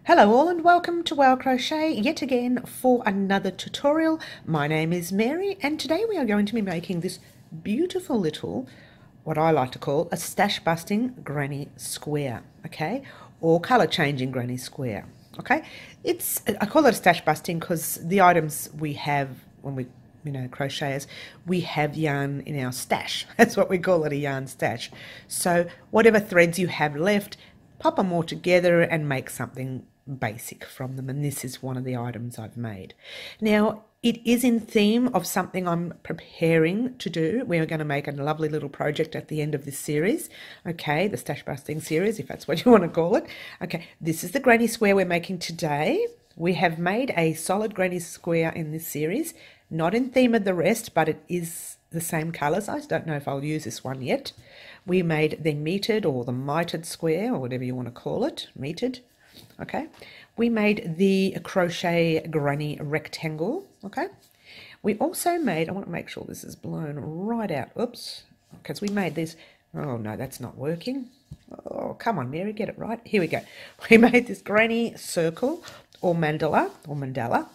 Hello all and welcome to Wow Crochet yet again for another tutorial. My name is Mary and today we are going to be making this beautiful little, what I like to call a stash busting granny square, okay, or colour changing granny square, okay. I call it a stash busting because the items we have when we crocheters, we have yarn in our stash. That's what we call it, a yarn stash. So whatever threads you have left, pop them all together and make something basic from them, and this is one of the items I've made. Now it is in theme of something I'm preparing to do. We're going to make a lovely little project at the end of this series, okay, the stash busting series, if that's what you want to call it. Okay, this is the granny square we're making today. We have made a solid granny square in this series, not in theme of the rest, but it is the same colours. I don't know if I'll use this one yet. We made the metered or the mitered square, or whatever you want to call it, metered. Okay, we made the crochet granny rectangle. Okay, we also made, I want to make sure this is blown right out, oops, because we made this. Oh no, that's not working. Oh, come on Mary, get it right. Here we go. We made this granny circle or mandala,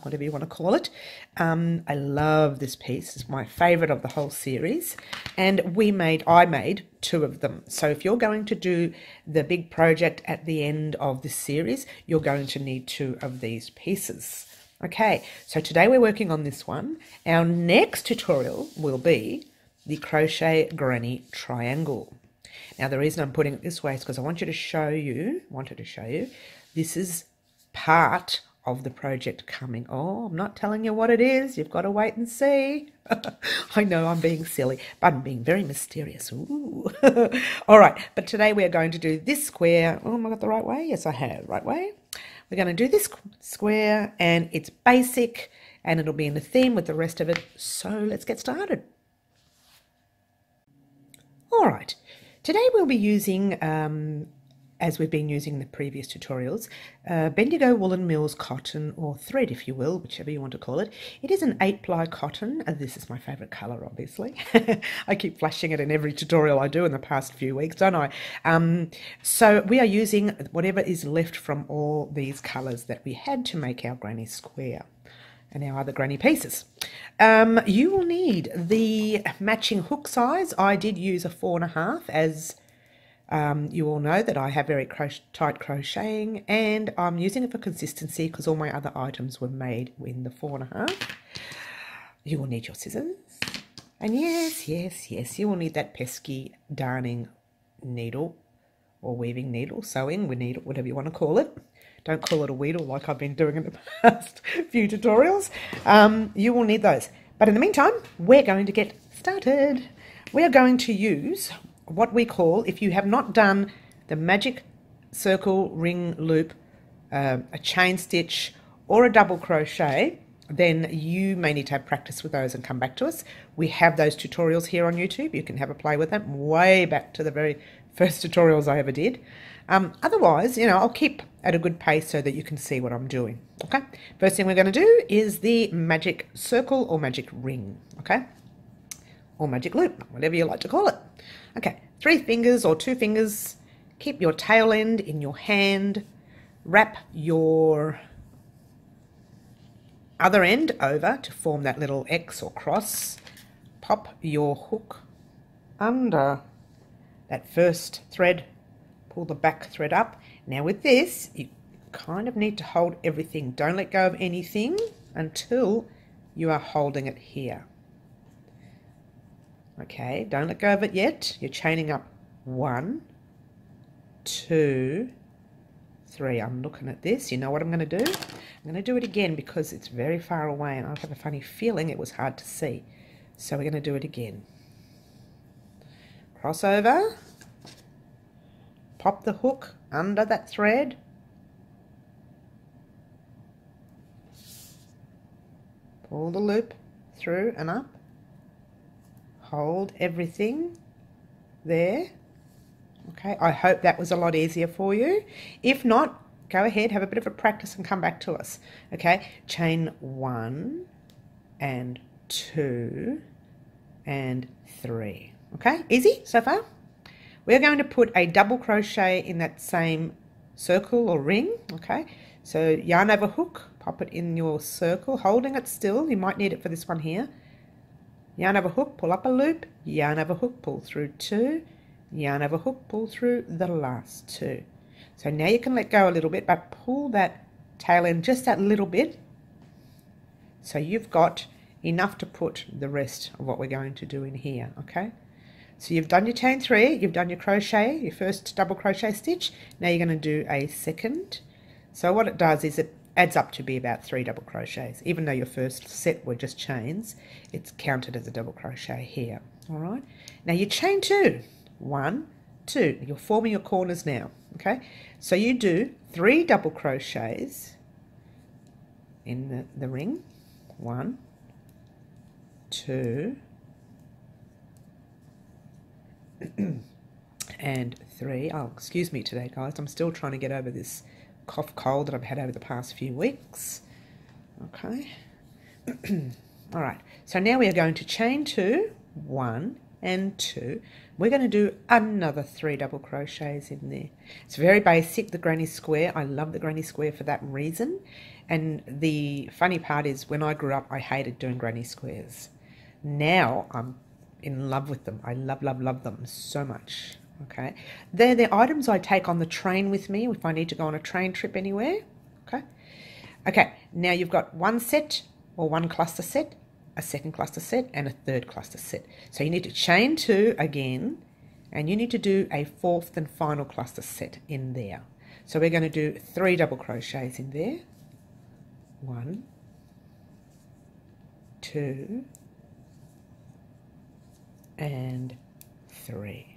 whatever you want to call it. I love this piece. It's my favorite of the whole series, and I made two of them. So if you're going to do the big project at the end of this series, you're going to need two of these pieces. Okay, so today we're working on this one. Our next tutorial will be the crochet granny triangle. Now the reason I'm putting it this way is because I wanted to show you this is part of the project coming. Oh, I'm not telling you what it is. You've got to wait and see. I know I'm being silly, but I'm being very mysterious. Ooh. All right, but today we are going to do this square. Oh, have I got the right way? Yes, I have. Right way. We're going to do this square, and it's basic, and it'll be in the theme with the rest of it. So let's get started. All right. Today we'll be using, as we've been using in the previous tutorials, Bendigo Woolen Mills cotton, or thread if you will, whichever you want to call it. It is an 8-ply cotton. This is my favourite colour, obviously. I keep flashing it in every tutorial I do in the past few weeks, don't I? So we are using whatever is left from all these colours that we had to make our granny square and our other granny pieces. You will need the matching hook size. I did use a 4.5, as you all know that I have very tight crocheting, and I'm using it for consistency because all my other items were made in the 4.5. You will need your scissors, and yes, you will need that pesky darning needle or weaving needle, sewing needle, whatever you want to call it. Don't call it a weedle like I've been doing in the past few tutorials. You will need those. But in the meantime, we're going to get started. We are going to use what we call, if you have not done the magic circle, ring, loop, a chain stitch, or a double crochet, then you may need to have practice with those and come back to us. We have those tutorials here on YouTube. You can have a play with them way back to the very first tutorials I ever did. Otherwise, I'll keep at a good pace so that you can see what I'm doing. Okay, first thing we're going to do is the magic circle or magic ring, okay, or magic loop, whatever you like to call it. Okay, 3 fingers or 2 fingers. Keep your tail end in your hand. Wrap your other end over to form that little X or cross. Pop your hook under that first thread. Pull the back thread up. Now with this, you kind of need to hold everything. Don't let go of anything until you are holding it here. Okay, don't let go of it yet. You're chaining up 1, 2, 3. I'm looking at this. You know what I'm going to do? I'm going to do it again because it's very far away and I have a funny feeling it was hard to see. So we're going to do it again. Cross over. Pop the hook under that thread. Pull the loop through and up. Hold everything there. Okay, I hope that was a lot easier for you. If not, go ahead, have a bit of a practice and come back to us. Okay, chain 1 and 2 and 3. Okay, easy so far? We're going to put a double crochet in that same circle or ring, okay? So yarn over hook, pop it in your circle, holding it still. You might need it for this one here. Yarn over hook, pull up a loop, yarn over hook, pull through 2, yarn over hook, pull through the last 2. So now you can let go a little bit, but pull that tail in just that little bit. So you've got enough to put the rest of what we're going to do in here, okay? So you've done your chain 3, you've done your crochet, your first double crochet stitch. Now you're going to do a second. So what it does is it adds up to be about 3 double crochets. Even though your first set were just chains, it's counted as a double crochet here. All right. Now you chain 2. 1, 2. You're forming your corners now. Okay. So you do 3 double crochets in the ring. 1, 2, and 3. Oh, excuse me today, guys. I'm still trying to get over this cough cold that I've had over the past few weeks. Okay. All right. So now we are going to chain 2, 1 and 2. We're going to do another 3 double crochets in there. It's very basic, the granny square. I love the granny square for that reason. And the funny part is when I grew up, I hated doing granny squares. Now I'm in love with them. I love, love, love them so much. Okay, they're the items I take on the train with me if I need to go on a train trip anywhere. Okay, now you've got one set or one cluster set, a second cluster set and a third cluster set. So you need to chain 2 again, and you need to do a 4th and final cluster set in there. So we're going to do 3 double crochets in there. 1, 2 and 3.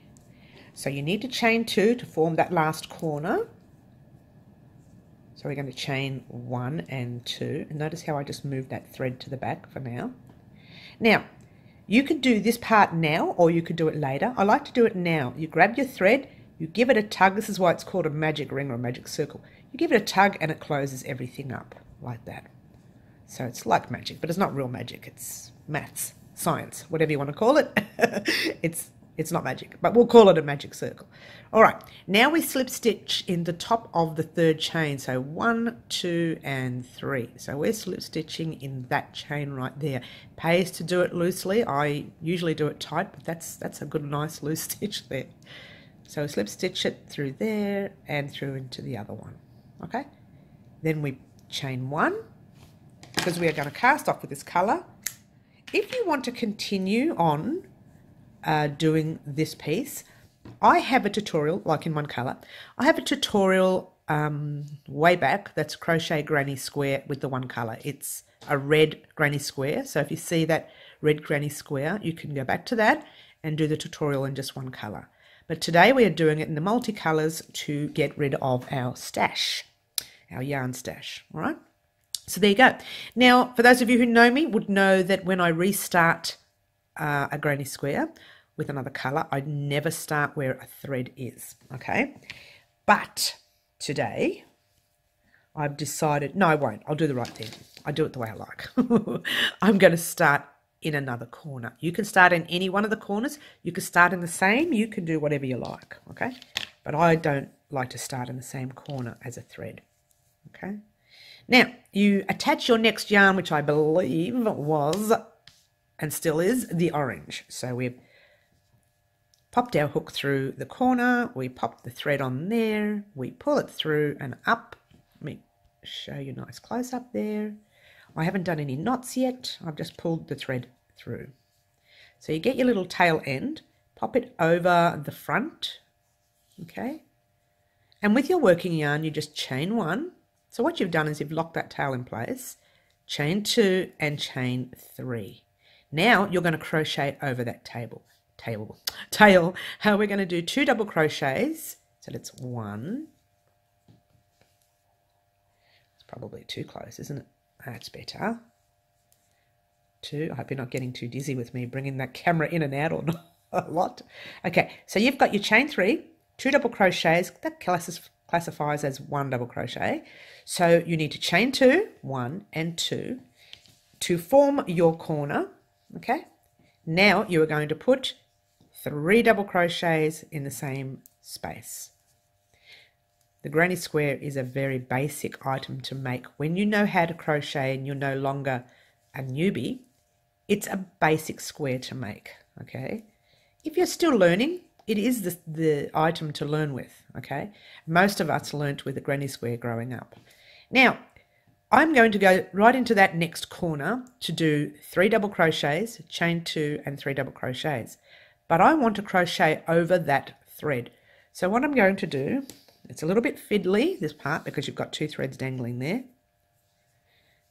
So you need to chain 2 to form that last corner. So we're going to chain 1 and 2. And notice how I just moved that thread to the back for now. Now, you could do this part now or you could do it later. I like to do it now. You grab your thread, you give it a tug. This is why it's called a magic ring or a magic circle. You give it a tug and it closes everything up like that. So it's like magic, but it's not real magic. It's maths, science, whatever you want to call it. It's not magic, but we'll call it a magic circle. All right, now we slip stitch in the top of the 3rd chain. So 1, 2, and 3. So we're slip stitching in that chain right there. Pays to do it loosely. I usually do it tight, but that's a good, nice loose stitch there. So slip stitch it through there and through into the other one. Okay, then we chain 1 because we are going to cast off with this color. If you want to continue on doing this piece, I have a tutorial, like in one color. I have a tutorial way back that's crochet granny square with the one color. It's a red granny square. So if you see that red granny square, you can go back to that and do the tutorial in just one color. But today we are doing it in the multicolors to get rid of our stash, our yarn stash. All right. So there you go. Now, for those of you who know me would know that when I restart a granny square with another color, I never start where a thread is, okay? But today I've decided, no, I won't. I'll do the right thing. I do it the way I like. I'm going to start in another corner. You can start in any one of the corners. You can start in the same. You can do whatever you like, okay? But I don't like to start in the same corner as a thread, okay? Now, you attach your next yarn, which I believe was and still is the orange. So we've popped our hook through the corner, we pop the thread on there, we pull it through and up. Let me show you a nice close up there. I haven't done any knots yet, I've just pulled the thread through. So you get your little tail end, pop it over the front, okay? And with your working yarn, you just chain 1. So what you've done is you've locked that tail in place, chain 2 and chain 3. Now you're going to crochet over that tail. How we're going to do 2 double crochets. So that's 1. It's probably too close, isn't it? That's better. 2. I hope you're not getting too dizzy with me bringing that camera in and out or not a lot. Okay, so you've got your chain 3, 2 double crochets. That classifies as 1 double crochet. So you need to chain 2, 1 and 2 to form your corner. Okay, now you are going to put 3 double crochets in the same space. The granny square is a very basic item to make. When you know how to crochet and you're no longer a newbie, it's a basic square to make, okay? If you're still learning, it is the item to learn with, okay? Most of us learnt with a granny square growing up. Now, I'm going to go right into that next corner to do 3 double crochets, chain 2 and 3 double crochets. But I want to crochet over that thread. So what I'm going to do, it's a little bit fiddly, this part, because you've got 2 threads dangling there.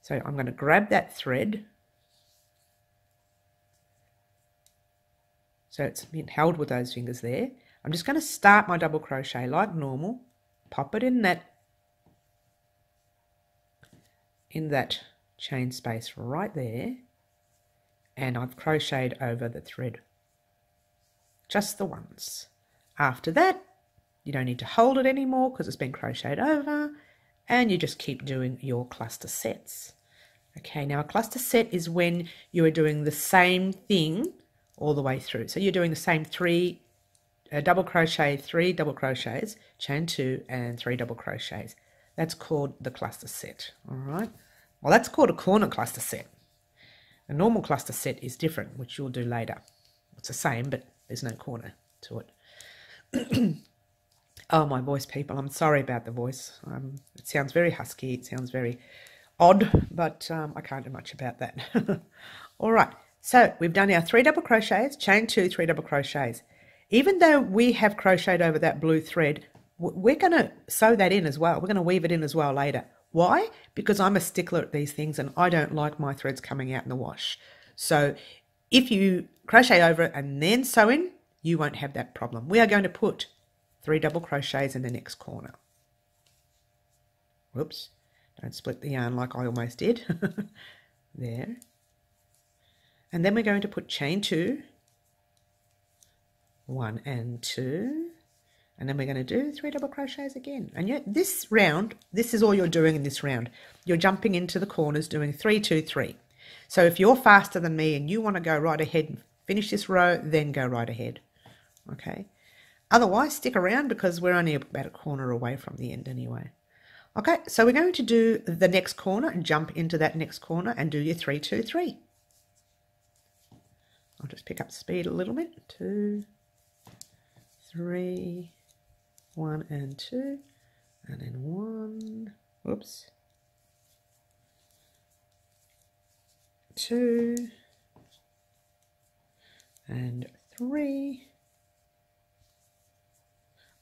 So I'm going to grab that thread. So it's been held with those fingers there. I'm just going to start my double crochet like normal, pop it in that chain space right there, and I've crocheted over the thread. Just the once. After that, you don't need to hold it anymore because it's been crocheted over, and you just keep doing your cluster sets. Okay, now a cluster set is when you are doing the same thing all the way through. So you're doing the same 3 double crochet, 3 double crochets, chain 2 and 3 double crochets. That's called the cluster set, all right? Well, that's called a corner cluster set. A normal cluster set is different, which you'll do later. It's the same, but there's no corner to it. Oh, my voice, people. I'm sorry about the voice. It sounds very husky. It sounds very odd, but I can't do much about that. All right. So we've done our 3 double crochets, chain 2, 3 double crochets. Even though we have crocheted over that blue thread, we're going to sew that in as well. We're going to weave it in as well later. Why? Because I'm a stickler at these things and I don't like my threads coming out in the wash. So if you crochet over it and then sew in, you won't have that problem. We are going to put 3 double crochets in the next corner. Whoops, don't split the yarn like I almost did. There. And then we're going to put chain 2, 1 and 2, and then we're going to do 3 double crochets again. And yet this round, this is all you're doing in this round. You're jumping into the corners doing 3, 2, 3. So if you're faster than me and you want to go right ahead and finish this row, then go right ahead. Okay. Otherwise, stick around because we're only about a corner away from the end anyway. Okay, so we're going to do the next corner and jump into that next corner and do your 3, 2, 3. I'll just pick up speed a little bit. 2, 3, 1 and 2, and then 1, whoops, 2, and 3.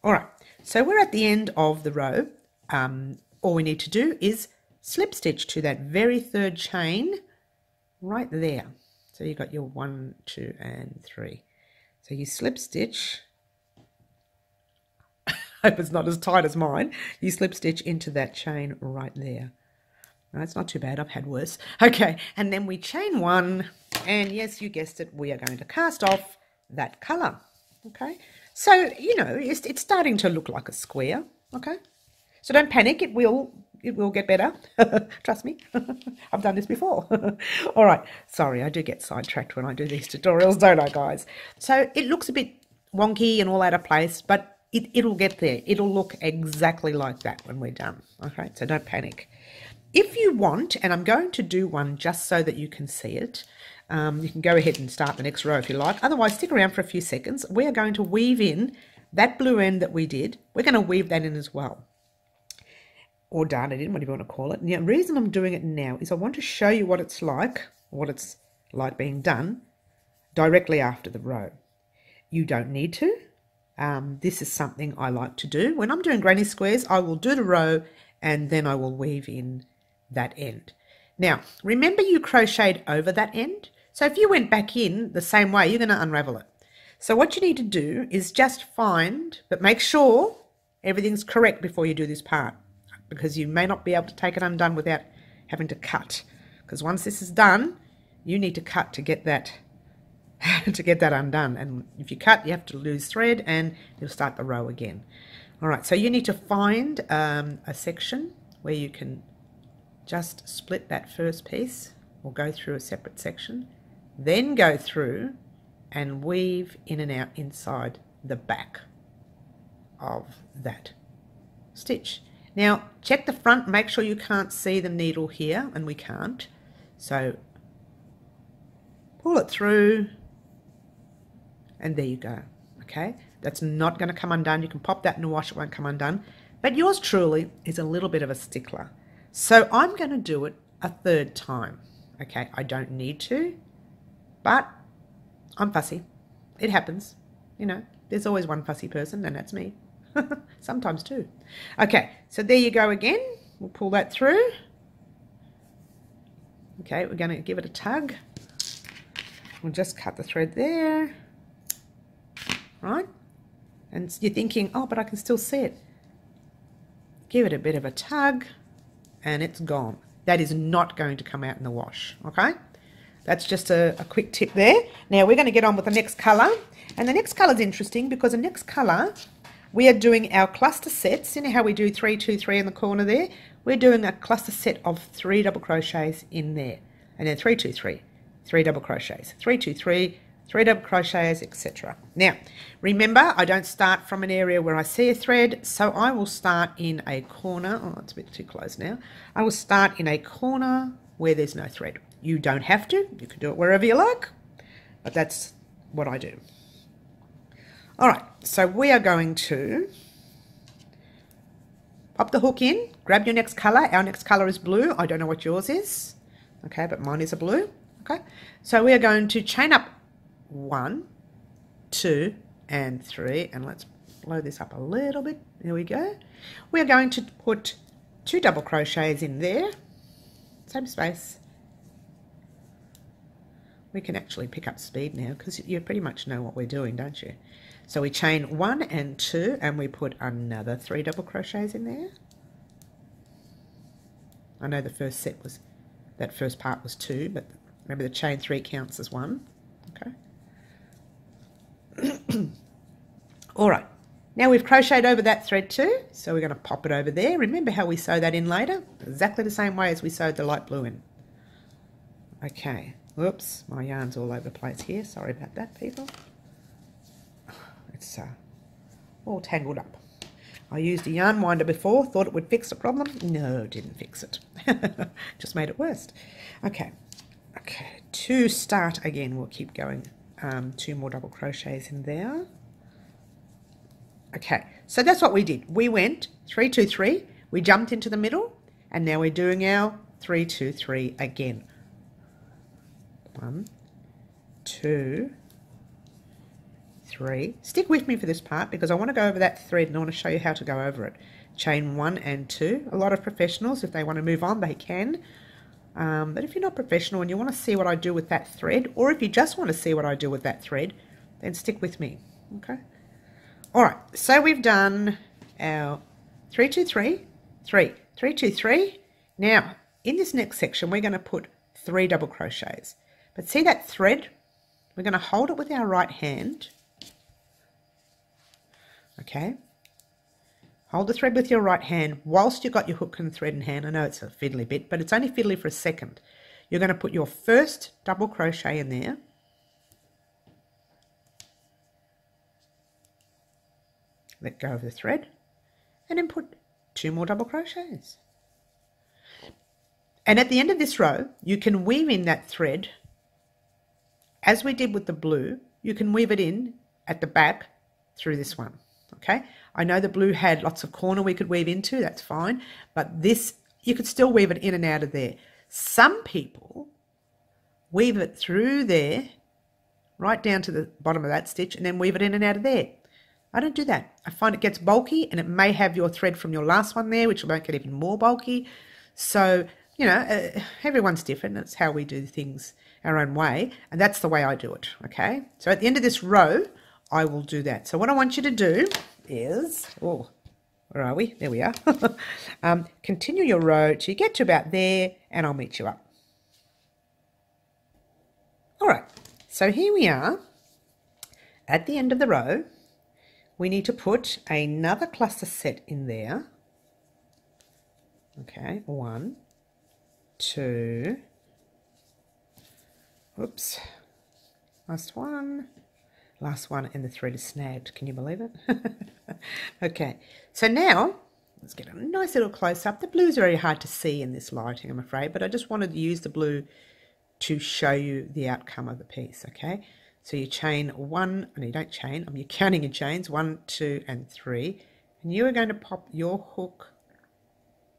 All right, so we're at the end of the row. All we need to do is slip stitch to that very 3rd chain right there. So you've got your 1, 2 and 3. So you slip stitch, hope it's not as tight as mine, you slip stitch into that chain right there. No, it's not too bad, I've had worse. Okay, and then we chain 1, and yes, you guessed it, we are going to cast off that colour. Okay, so you know it's starting to look like a square. Okay, so don't panic, it will get better. Trust me. I've done this before. All right, sorry, I do get sidetracked when I do these tutorials, don't I, guys? So it looks a bit wonky and all out of place, but it'll get there. It'll look exactly like that when we're done. Okay, so don't panic. If you want, and I'm going to do one just so that you can see it, you can go ahead and start the next row if you like. Otherwise, stick around for a few seconds. We are going to weave in that blue end that we did. We're going to weave that in as well. Or darn it in, whatever you want to call it. Now, the reason I'm doing it now is I want to show you what it's like being done directly after the row. You don't need to. This is something I like to do. When I'm doing granny squares, I will do the row and then I will weave in that end. Now, remember you crocheted over that end? So if you went back in the same way, you're going to unravel it. So what you need to do is just find, but make sure everything's correct before you do this part, because you may not be able to take it undone without having to cut. Because once this is done, you need to cut to get that undone. And if you cut, you have to lose thread and you'll start the row again. All right, so you need to find a section where you can just split that first piece or go through a separate section, then go through and weave in and out inside the back of that stitch. Now check the front, make sure you can't see the needle here, and we can't. So pull it through, and there you go. Okay, that's not going to come undone. You can pop that in the wash, it won't come undone. But yours truly is a little bit of a stickler. So I'm going to do it a third time. Okay, I don't need to, but I'm fussy. It happens. You know, there's always one fussy person, and that's me. Sometimes two. Okay, so there you go again. We'll pull that through. Okay, we're going to give it a tug. We'll just cut the thread there. Right? And you're thinking, oh, but I can still see it. Give it a bit of a tug, and it's gone. That is not going to come out in the wash, okay? That's just a quick tip there. Now we're going to get on with the next colour. And the next colour is interesting because the next colour, we are doing our cluster sets. You know how we do 3, 2, 3 in the corner there? We're doing a cluster set of 3 double crochets in there. And then 3, 2, 3, 3 double crochets, 3, 2, 3, 3 double crochets, etc. Now, remember, I don't start from an area where I see a thread, so I will start in a corner. Oh, it's a bit too close now. I will start in a corner where there's no thread. You don't have to. You can do it wherever you like, but that's what I do. All right, so we are going to pop the hook in, grab your next colour. Our next colour is blue. I don't know what yours is, okay, but mine is a blue, okay? So we are going to chain up 1, 2, and 3, and let's blow this up a little bit. There we go. We're going to put 2 double crochets in there, same space. We can actually pick up speed now because you pretty much know what we're doing, don't you? So we chain 1 and 2, and we put another 3 double crochets in there. I know the first set was, that first part was 2, but remember the chain 3 counts as 1. Okay. All right. Now we've crocheted over that thread too, so we're going to pop it over there. Remember how we sew that in later? Exactly the same way as we sewed the light blue in. Okay. Whoops, my yarn's all over the place here. Sorry about that, people. It's all tangled up. I used a yarn winder before, thought it would fix the problem. No, it didn't fix it. Just made it worse. Okay. Okay, to start again, we'll keep going. 2 more double crochets in there. Okay, so that's what we did. We went 3, 2, 3. We jumped into the middle, and now we're doing our 3, 2, 3 again. 1, 2, 3. Stick with me for this part because I want to go over that thread and I want to show you how to go over it. Chain 1 and 2. A lot of professionals, if they want to move on, they can. But if you're not professional and you want to see what I do with that thread, or if you just want to see what I do with that thread, then stick with me. Okay. All right. So we've done our 3, 2, 3, 3, 3, 2, 3. Now, in this next section, we're going to put 3 double crochets. But see that thread? We're going to hold it with our right hand. Okay. Hold the thread with your right hand whilst you've got your hook and thread in hand. I know it's a fiddly bit, but it's only fiddly for a second. You're going to put your first double crochet in there. Let go of the thread and then put 2 more double crochets. And at the end of this row, you can weave in that thread, as we did with the blue. You can weave it in at the back through this one. Okay, I know the blue had lots of corner we could weave into, that's fine, but this, you could still weave it in and out of there. Some people weave it through there, right down to the bottom of that stitch, and then weave it in and out of there. I don't do that. I find it gets bulky, and it may have your thread from your last one there, which will make it even more bulky. So, you know, everyone's different. That's how we do things our own way, and that's the way I do it, okay? So at the end of this row, I will do that. So what I want you to do is, oh, where are we? There we are. Continue your row till you get to about there, and I'll meet you up. All right, so here we are. At the end of the row, we need to put another cluster set in there. Okay, 1, 2, oops, last one, and the thread is snagged. Can you believe it? Okay, so now Let's get a nice little close-up. The blue's very hard to see in this lighting, I'm afraid, but I just wanted to use the blue to show you the outcome of the piece, okay? So you chain one, and you don't chain, you're counting your chains, 1, 2, and 3, and you are going to pop your hook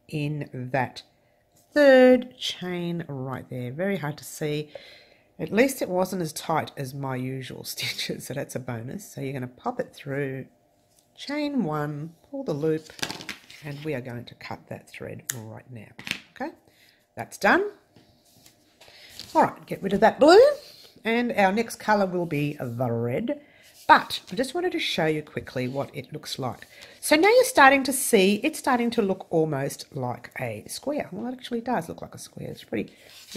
in that third chain right there. Very hard to see. At least it wasn't as tight as my usual stitches, so that's a bonus. So you're going to pop it through, chain 1, pull the loop, and we are going to cut that thread right now. Okay, that's done. All right, get rid of that blue, and our next colour will be the red. But I just wanted to show you quickly what it looks like. So now you're starting to see, it's starting to look almost like a square. Well, it actually does look like a square. It's pretty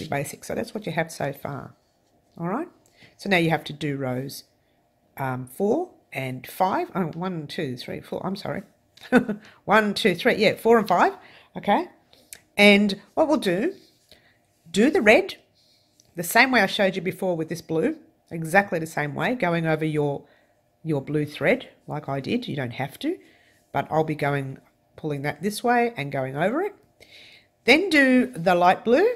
basic. So that's what you have so far. All right. So now you have to do rows 4 and 5. Oh, 1, 2, 3, 4. I'm sorry. 1, 2, 3. Yeah, 4 and 5. Okay. And what we'll do the red the same way I showed you before with this blue. Exactly the same way, going over your blue thread like I did. You don't have to, but I'll be pulling that this way and going over it. Then do the light blue,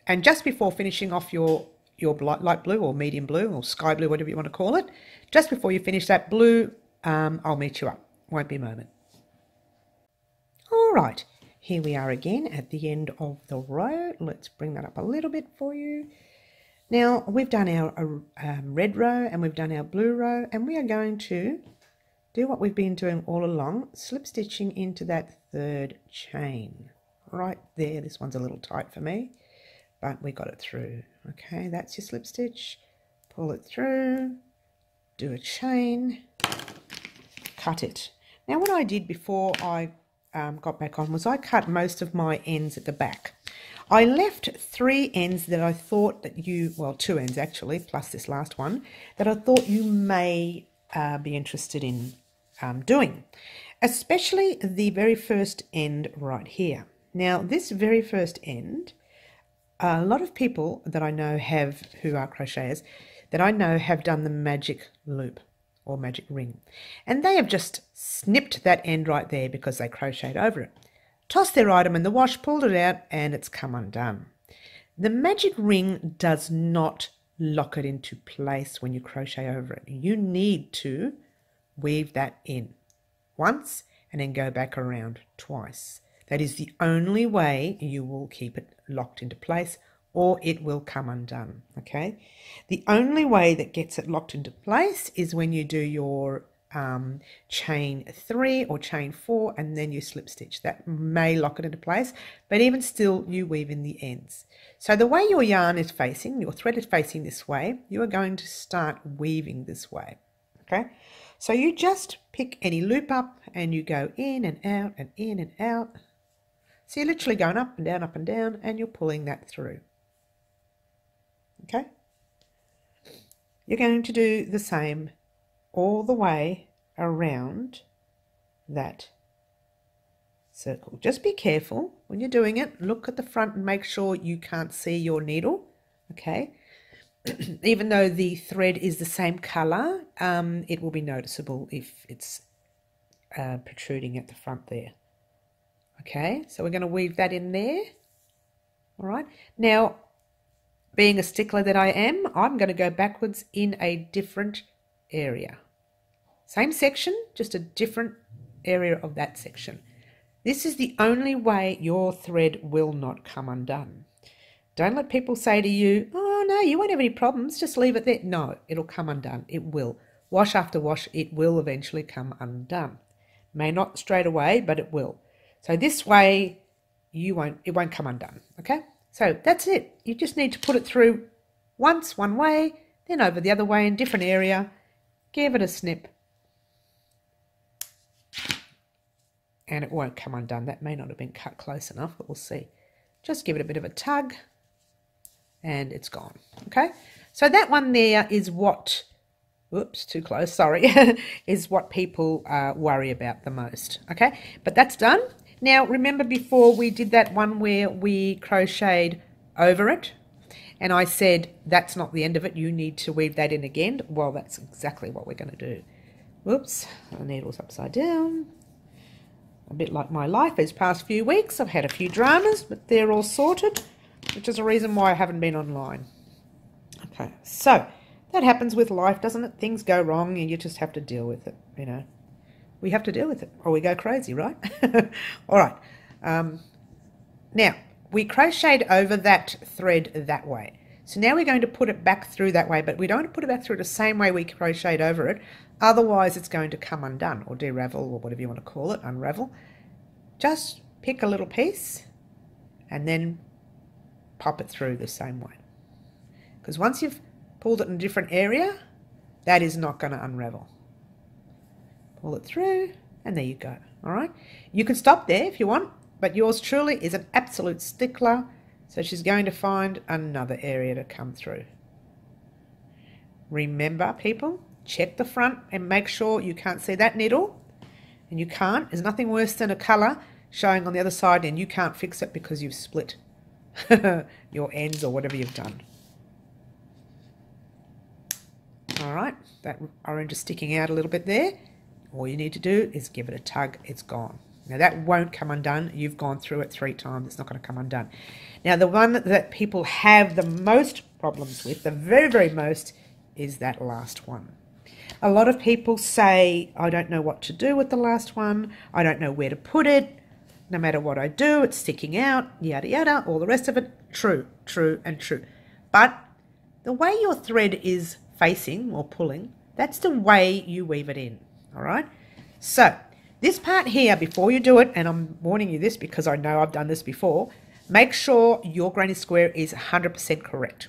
and just before finishing off your light blue or medium blue or sky blue, whatever you want to call it, just before you finish that blue, I'll meet you up. Won't be a moment. All right, here we are again at the end of the row. Let's bring that up a little bit for you. Now, we've done our red row and we've done our blue row, and we are going to do what we've been doing all along, slip stitching into that third chain. Right there, this one's a little tight for me, but we got it through. Okay, that's your slip stitch. Pull it through, do a chain, cut it. Now, what I did before I got back on was I cut most of my ends at the back. I left 3 ends that I thought that well, 2 ends actually, plus this last one, that I thought you may be interested in doing, especially the very first end right here. Now, this very first end, a lot of people that I know who are crocheters, that I know have done the magic loop or magic ring, and they have just snipped that end right there because they crocheted over it. Tossed their item in the wash, pulled it out, and it's come undone. The magic ring does not lock it into place when you crochet over it. You need to weave that in once and then go back around twice. That is the only way you will keep it locked into place, or it will come undone, okay? The only way that gets it locked into place is when you do your chain 3 or chain 4 and then you slip stitch. That may lock it into place, but even still you weave in the ends. So the way your yarn is facing, your thread is facing this way, you are going to start weaving this way, okay? So you just pick any loop up and you go in and out and in and out. So you're literally going up and down, and you're pulling that through, okay? You're going to do the same all the way around that circle. Just be careful when you're doing it. Look at the front and make sure you can't see your needle, okay? Even though the thread is the same color, it will be noticeable if it's protruding at the front there. Okay, so we're going to weave that in there. All right, now being a stickler that I am, I'm going to go backwards in a different area. Same section, just a different area of that section. This is the only way your thread will not come undone. Don't let people say to you, oh no, you won't have any problems, just leave it there. No, it'll come undone. It will. Wash after wash, it will eventually come undone. May not straight away, but it will. So this way, it won't come undone, okay? So that's it. You just need to put it through once one way, then over the other way in different area. Give it a snip. And it won't come undone. That may not have been cut close enough, but we'll see. Just give it a bit of a tug and it's gone, okay? So that one there is what, whoops, too close, sorry, is what people worry about the most, okay? But that's done. Now, remember before we did that one where we crocheted over it, and I said, that's not the end of it, you need to weave that in again. Well, that's exactly what we're going to do. Whoops, the needle's upside down. a bit like my life these past few weeks. I've had a few dramas, but they're all sorted, which is a reason why I haven't been online. Okay, so that happens with life, doesn't it? Things go wrong and you just have to deal with it, you know. We have to deal with it or we go crazy, right? All right. Now, we crocheted over that thread that way. So now we're going to put it back through that way, but we don't want to put it back through the same way we crocheted over it. Otherwise, it's going to come undone or deravel or whatever you want to call it, unravel. Just pick a little piece and then pop it through the same way. Because once you've pulled it in a different area, that is not going to unravel. Pull it through and there you go. All right. You can stop there if you want, but yours truly is an absolute stickler. So she's going to find another area to come through. Remember, people, check the front and make sure you can't see that needle. And you can't. There's nothing worse than a colour showing on the other side and you can't fix it because you've split your ends or whatever you've done. All right, that orange is sticking out a little bit there. All you need to do is give it a tug. It's gone. Now that won't come undone. You've gone through it 3 times. It's not going to come undone. Now the one that people have the most problems with, the very, very most, is that last one. A lot of people say, I don't know what to do with the last one. I don't know where to put it. No matter what I do, it's sticking out, yada, yada, all the rest of it. True, true, and true. But the way your thread is facing or pulling, that's the way you weave it in. All right, so this part here, before you do it, and I'm warning you this because I know I've done this before, make sure your granny square is 100% correct.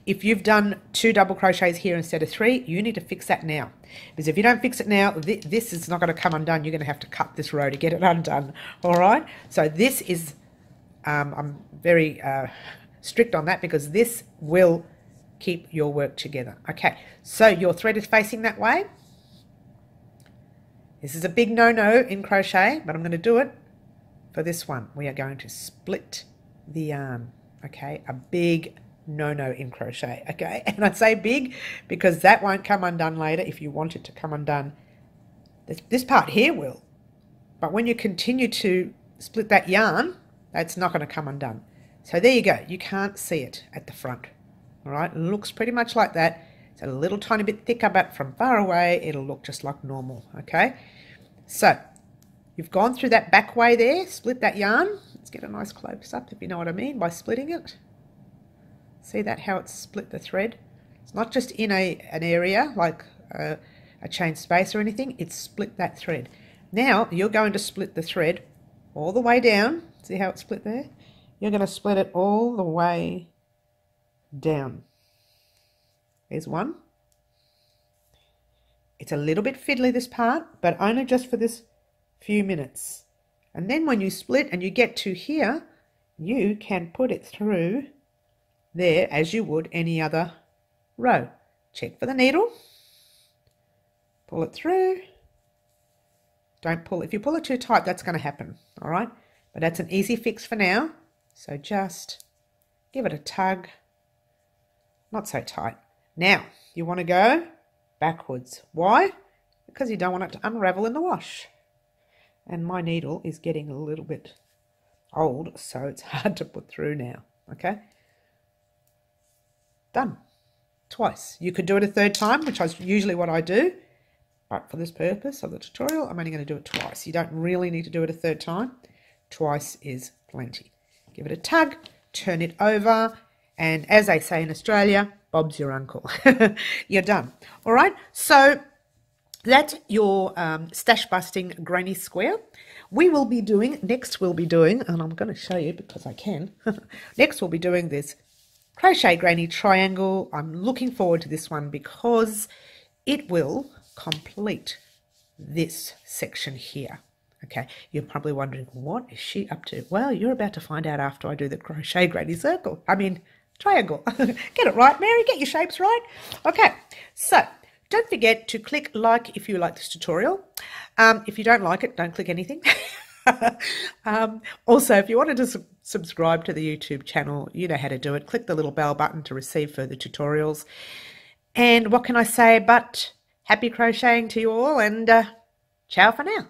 If you've done 2 double crochets here instead of 3, you need to fix that now. Because if you don't fix it now, this is not going to come undone. You're going to have to cut this row to get it undone. All right, so this is, I'm very strict on that because this will keep your work together. Okay, so your thread is facing that way. This is a big no-no in crochet, but I'm going to do it for this one. We are going to split the yarn, okay? A big no-no in crochet, okay? And I say big because that won't come undone later if you want it to come undone. This part here will, but when you continue to split that yarn, that's not going to come undone. So there you go. You can't see it at the front, all right? It looks pretty much like that. It's a little tiny bit thicker, but from far away, it'll look just like normal, okay? So you've gone through that back way there, split that yarn. Let's get a nice close up if you know what I mean by splitting it. See that, how it's split the thread? It's not just in an area like a chain space or anything, it's split that thread. Now you're going to split the thread all the way down. See how it's split there? You're going to split it all the way down. There's one. It's a little bit fiddly, this part, but only just for this few minutes. And then when you split and you get to here, you can put it through there as you would any other row. Check for the needle. Pull it through. Don't pull. If you pull it too tight, that's going to happen, all right? But that's an easy fix for now. So just give it a tug. Not so tight. Now, you want to go backwards. Why? Because you don't want it to unravel in the wash. And my needle is getting a little bit old, so it's hard to put through now. Okay? Done. Twice. You could do it a third time, which is usually what I do. But for this purpose of the tutorial, I'm only going to do it twice. You don't really need to do it a third time. Twice is plenty. Give it a tug, turn it over, and as they say in Australia, Bob's your uncle. You're done. All right, so that's your stash busting granny square. Next we'll be doing, and I'm going to show you because I can. Next we'll be doing this crochet granny triangle. I'm looking forward to this one because it will complete this section here. Okay, you're probably wondering, what is she up to? Well, you're about to find out after I do the crochet granny triangle. Get it right, Mary, get your shapes right. Okay, so don't forget to click like if you like this tutorial. If you don't like it, don't click anything. Also, if you wanted to subscribe to the YouTube channel, you know how to do it. Click the little bell button to receive further tutorials. And what can I say but happy crocheting to you all, and ciao for now.